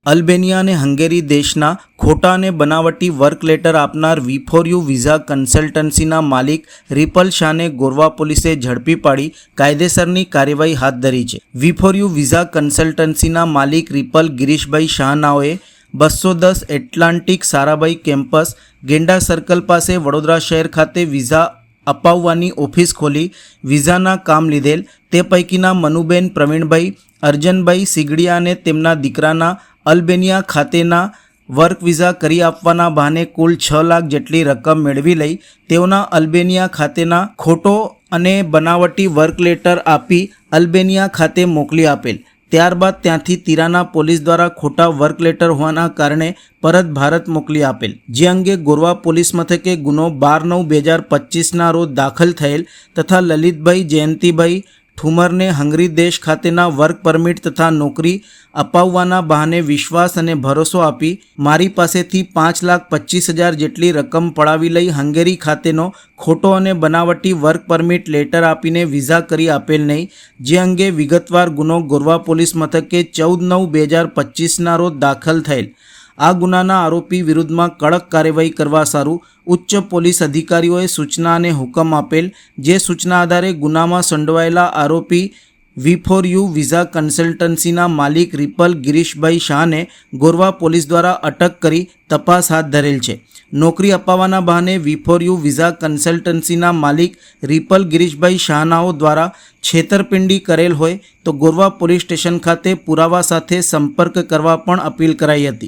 Albania અને Hungary દેશના ખોટા અને બનાવટી વર્ક લેટર આપનાર વી4યુ વિઝા કન્સલ્ટન્સીના માલિક રિપલ શાહને ગોરવા પોલીસે ઝડપી પાડી કાયદેસરની કાર્યવાહી હાથ ધરી છે। વી4યુ વિઝા કન્સલ્ટન્સીના માલિક રિપલ ગિરીશભાઈ શાહ નાઓએ 210 Atlantic Sarabhai campus Genda circle પાસે વડોદરા શહેર ખાતે વિઝા અપાવવાની ઓફિસ ખોલી વિઝાના કામ લીધેલ। તે પૈકીના મનુબેન પ્રવીણભાઈ અર્જનભાઈ સિગડિયા અને તેમના દીકરાના અલ્બેનિયા ખાતેના વર્ક વિઝા કરી આપવાના બહાને કુલ 6 લાખ જેટલી રકમ મેળવી લઈ તેઓના અલ્બેનિયા ખાતેના ખોટો અને બનાવટી વર્ક લેટર આપી અલ્બેનિયા ખાતે મોકલી આપેલ। ત્યારબાદ ત્યાંથી તિરાના પોલીસ દ્વારા ખોટા વર્ક લેટર હોવાના કારણે પરત ભારત મોકલી આપેલ, જે અંગે ગોરવા પોલીસ મથકે ગુનો 12/9/2025ના રોજ દાખલ થયેલ તથા લલિતભાઈ જયંતિભાઈ ઠુમરને હંગરી દેશ ખાતેના વર્ક પરમિટ તથા નોકરી અપાવવાના બહાને વિશ્વાસ અને ભરોસો આપી મારી પાસેથી 5,25,000 જેટલી રકમ પડાવી લઈ હંગેરી ખાતેનો ખોટો અને બનાવટી વર્ક પરમિટ લેટર આપીને વિઝા કરી આપેલ નહીં, જે અંગે વિગતવાર ગુનો ગોરવા પોલીસ મથકે 14/9/2025ના રોજ દાખલ થયેલ। આ ગુનાના આરોપી વિરુદ્ધમાં કડક કાર્યવાહી કરવા સારું ઉચ્ચ પોલીસ અધિકારીઓએ સૂચના અને હુકમ આપેલ, જે સૂચના આધારે ગુનામાં સંડોવાયેલા આરોપી વી4યુ વિઝા કન્સલ્ટન્સીના માલિક રિપલ ગિરીશભાઈ શાહને ગોરવા પોલીસ દ્વારા અટક કરી તપાસ હાથ ધરેલ છે। નોકરી અપાવવાના બહાને વી4યુ વિઝા કન્સલ્ટન્સીના માલિક રિપલ ગિરીશભાઈ શાહનાઓ દ્વારા છેતરપિંડી કરેલ હોય તો ગોરવા પોલીસ સ્ટેશન ખાતે પુરાવા સાથે સંપર્ક કરવા પણ અપીલ કરાઈ હતી।